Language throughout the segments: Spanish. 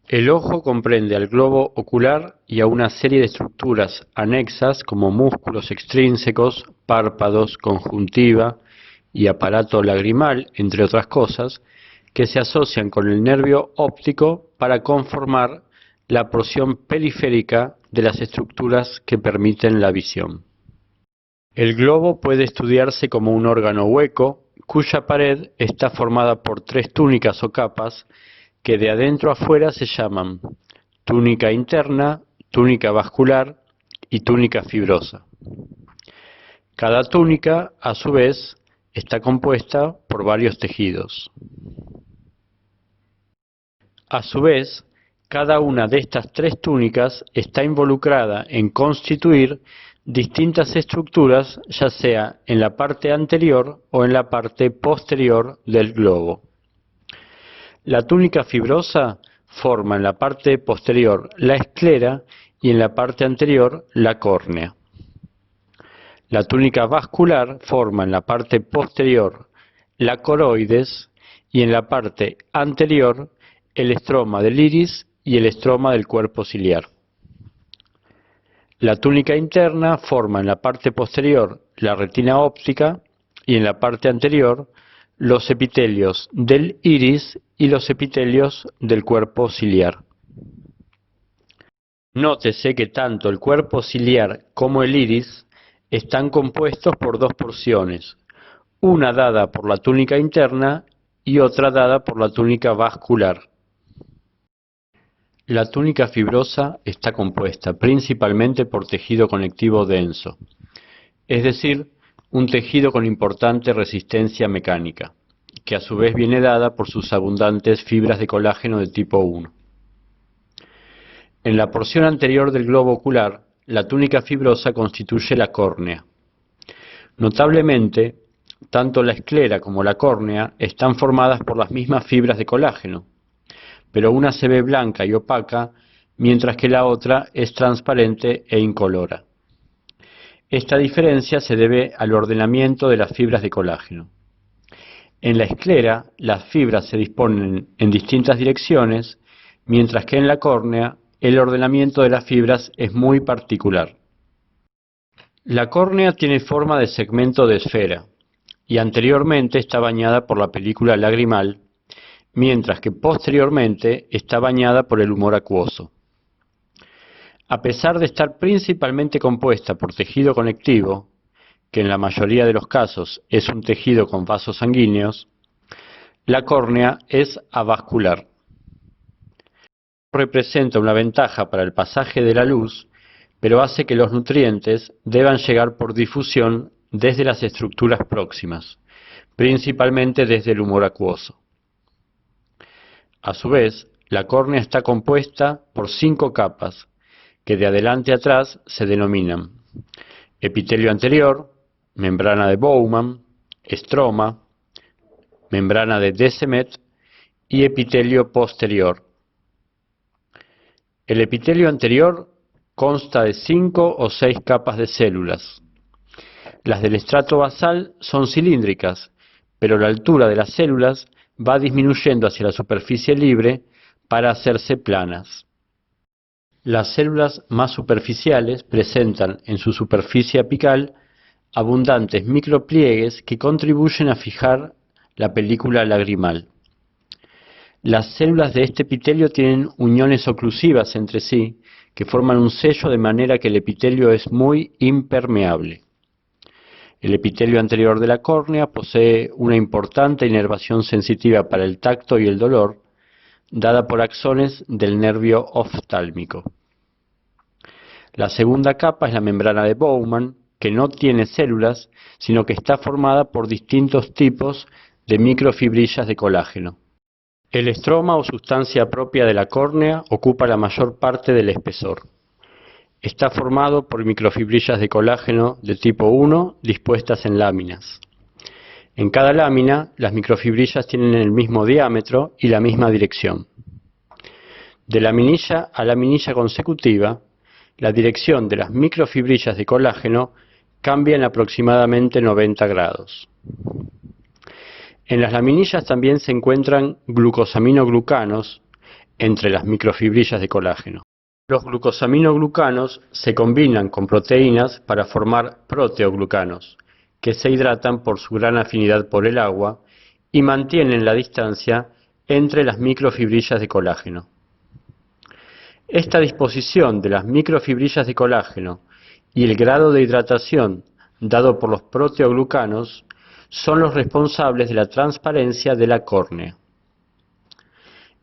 El ojo comprende al globo ocular y a una serie de estructuras anexas como músculos extrínsecos, párpados, conjuntiva y aparato lagrimal, entre otras cosas, que se asocian con el nervio óptico para conformar la porción periférica de las estructuras que permiten la visión. El globo puede estudiarse como un órgano hueco, cuya pared está formada por tres túnicas o capas que de adentro a afuera se llaman túnica interna, túnica vascular y túnica fibrosa. Cada túnica, a su vez, está compuesta por varios tejidos. A su vez, cada una de estas tres túnicas está involucrada en constituir distintas estructuras, ya sea en la parte anterior o en la parte posterior del globo. La túnica fibrosa forma en la parte posterior la esclera y en la parte anterior la córnea. La túnica vascular forma en la parte posterior la coroides y en la parte anterior el estroma del iris y el estroma del cuerpo ciliar. La túnica interna forma en la parte posterior la retina óptica y en la parte anterior los epitelios del iris y los epitelios del cuerpo ciliar. Nótese que tanto el cuerpo ciliar como el iris están compuestos por dos porciones, una dada por la túnica interna y otra dada por la túnica vascular. La túnica fibrosa está compuesta principalmente por tejido conectivo denso, es decir, un tejido con importante resistencia mecánica, que a su vez viene dada por sus abundantes fibras de colágeno de tipo 1. En la porción anterior del globo ocular, la túnica fibrosa constituye la córnea. Notablemente, tanto la esclera como la córnea están formadas por las mismas fibras de colágeno, pero una se ve blanca y opaca, mientras que la otra es transparente e incolora. Esta diferencia se debe al ordenamiento de las fibras de colágeno. En la esclera, las fibras se disponen en distintas direcciones, mientras que en la córnea, el ordenamiento de las fibras es muy particular. La córnea tiene forma de segmento de esfera, y anteriormente está bañada por la película lagrimal, mientras que posteriormente está bañada por el humor acuoso. A pesar de estar principalmente compuesta por tejido conectivo, que en la mayoría de los casos es un tejido con vasos sanguíneos, la córnea es avascular. Representa una ventaja para el pasaje de la luz, pero hace que los nutrientes deban llegar por difusión desde las estructuras próximas, principalmente desde el humor acuoso. A su vez, la córnea está compuesta por 5 capas, que de adelante a atrás se denominan epitelio anterior, membrana de Bowman, estroma, membrana de Descemet y epitelio posterior. El epitelio anterior consta de 5 o 6 capas de células. Las del estrato basal son cilíndricas, pero la altura de las células va disminuyendo hacia la superficie libre para hacerse planas. Las células más superficiales presentan en su superficie apical abundantes micropliegues que contribuyen a fijar la película lagrimal. Las células de este epitelio tienen uniones oclusivas entre sí que forman un sello de manera que el epitelio es muy impermeable. El epitelio anterior de la córnea posee una importante inervación sensitiva para el tacto y el dolor, dada por axones del nervio oftálmico. La segunda capa es la membrana de Bowman, que no tiene células, sino que está formada por distintos tipos de microfibrillas de colágeno. El estroma o sustancia propia de la córnea ocupa la mayor parte del espesor. Está formado por microfibrillas de colágeno de tipo 1 dispuestas en láminas. En cada lámina, las microfibrillas tienen el mismo diámetro y la misma dirección. De laminilla a laminilla consecutiva, la dirección de las microfibrillas de colágeno cambia en aproximadamente 90 grados. En las laminillas también se encuentran glucosaminoglucanos, entre las microfibrillas de colágeno. Los glucosaminoglucanos se combinan con proteínas para formar proteoglucanos, que se hidratan por su gran afinidad por el agua y mantienen la distancia entre las microfibrillas de colágeno. Esta disposición de las microfibrillas de colágeno y el grado de hidratación dado por los proteoglucanos son los responsables de la transparencia de la córnea.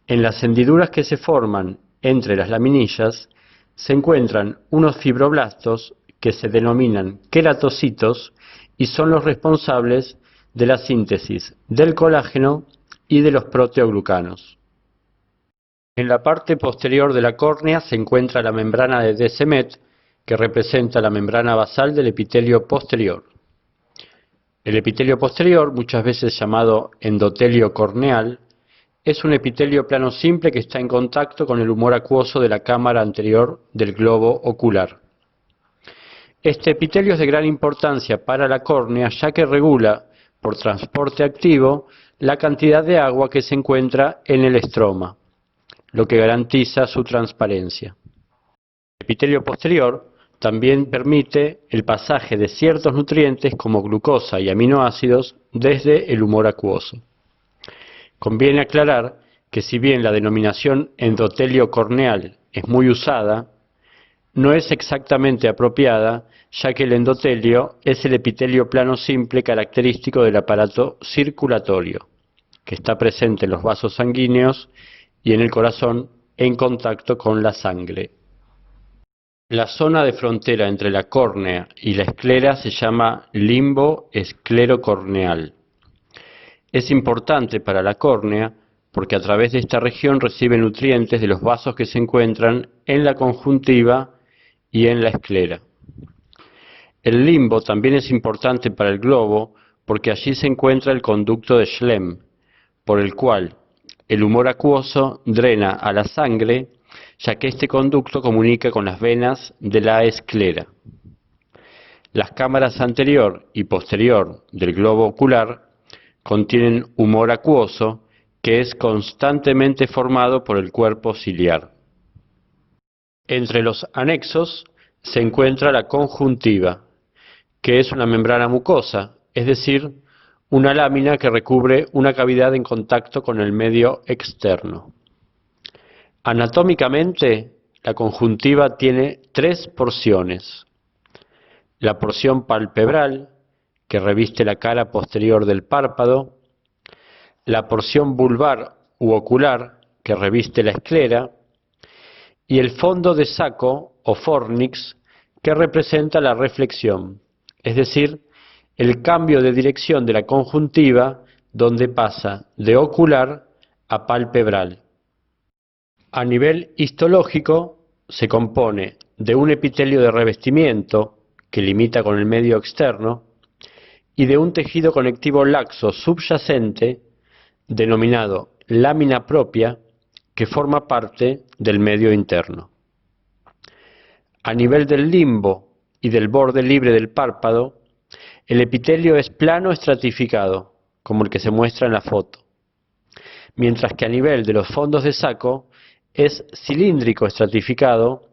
En las hendiduras que se forman entre las laminillas se encuentran unos fibroblastos que se denominan queratocitos y son los responsables de la síntesis del colágeno y de los proteoglucanos. En la parte posterior de la córnea se encuentra la membrana de De Smet, que representa la membrana basal del epitelio posterior. El epitelio posterior, muchas veces llamado endotelio corneal, es un epitelio plano simple que está en contacto con el humor acuoso de la cámara anterior del globo ocular. Este epitelio es de gran importancia para la córnea, ya que regula, por transporte activo, la cantidad de agua que se encuentra en el estroma, lo que garantiza su transparencia. El epitelio posterior también permite el pasaje de ciertos nutrientes como glucosa y aminoácidos desde el humor acuoso. Conviene aclarar que si bien la denominación endotelio corneal es muy usada, no es exactamente apropiada, ya que el endotelio es el epitelio plano simple característico del aparato circulatorio, que está presente en los vasos sanguíneos y en el corazón en contacto con la sangre. La zona de frontera entre la córnea y la esclera se llama limbo esclerocorneal. Es importante para la córnea porque a través de esta región recibe nutrientes de los vasos que se encuentran en la conjuntiva y en la esclera. El limbo también es importante para el globo porque allí se encuentra el conducto de Schlemm, por el cual el humor acuoso drena a la sangre, ya que este conducto comunica con las venas de la esclera. Las cámaras anterior y posterior del globo ocular contienen humor acuoso que es constantemente formado por el cuerpo ciliar. Entre los anexos se encuentra la conjuntiva, que es una membrana mucosa, es decir, una lámina que recubre una cavidad en contacto con el medio externo. Anatómicamente, la conjuntiva tiene tres porciones. La porción palpebral, que reviste la cara posterior del párpado, la porción vulvar u ocular, que reviste la esclera, y el fondo de saco o fornix, que representa la reflexión, es decir, el cambio de dirección de la conjuntiva donde pasa de ocular a palpebral. A nivel histológico se compone de un epitelio de revestimiento que limita con el medio externo y de un tejido conectivo laxo subyacente denominado lámina propia que forma parte del medio interno. A nivel del limbo y del borde libre del párpado, el epitelio es plano estratificado, como el que se muestra en la foto, mientras que a nivel de los fondos de saco es cilíndrico estratificado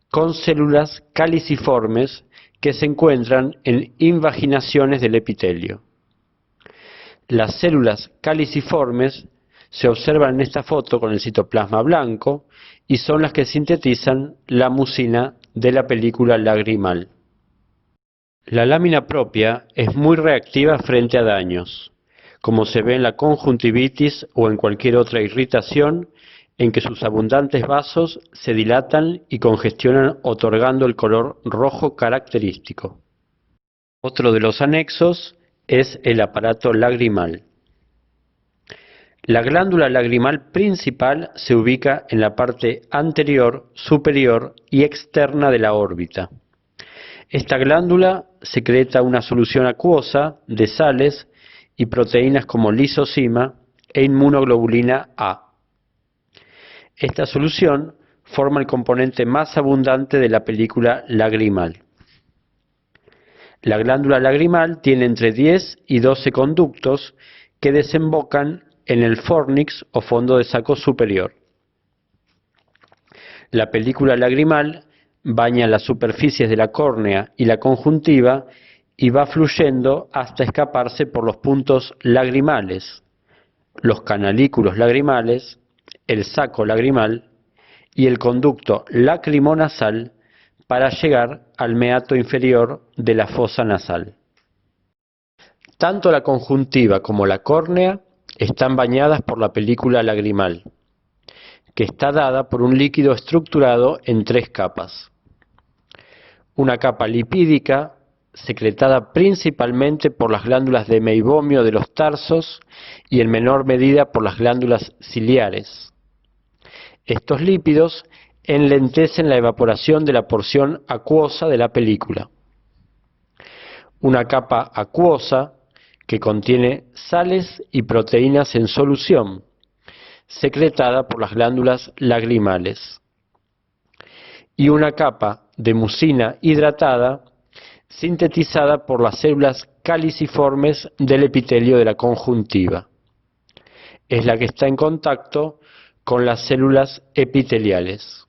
con células caliciformes que se encuentran en invaginaciones del epitelio. Las células caliciformes se observan en esta foto con el citoplasma blanco y son las que sintetizan la mucina de la película lagrimal. La lámina propia es muy reactiva frente a daños, como se ve en la conjuntivitis o en cualquier otra irritación en que sus abundantes vasos se dilatan y congestionan otorgando el color rojo característico. Otro de los anexos es el aparato lagrimal. La glándula lagrimal principal se ubica en la parte anterior, superior y externa de la órbita. Esta glándula secreta una solución acuosa de sales y proteínas como lisozima e inmunoglobulina A. Esta solución forma el componente más abundante de la película lagrimal. La glándula lagrimal tiene entre 10 y 12 conductos que desembocan en el fornix o fondo de saco superior. La película lagrimal baña las superficies de la córnea y la conjuntiva y va fluyendo hasta escaparse por los puntos lagrimales, los canalículos lagrimales, el saco lagrimal y el conducto lacrimonasal para llegar al meato inferior de la fosa nasal. Tanto la conjuntiva como la córnea están bañadas por la película lagrimal, que está dada por un líquido estructurado en 3 capas. Una capa lipídica, secretada principalmente por las glándulas de meibomio de los tarsos y en menor medida por las glándulas ciliares. Estos lípidos enlentecen la evaporación de la porción acuosa de la película. Una capa acuosa que contiene sales y proteínas en solución, secretada por las glándulas lagrimales. Y una capa de mucina hidratada, sintetizada por las células caliciformes del epitelio de la conjuntiva. Es la que está en contacto con las células epiteliales.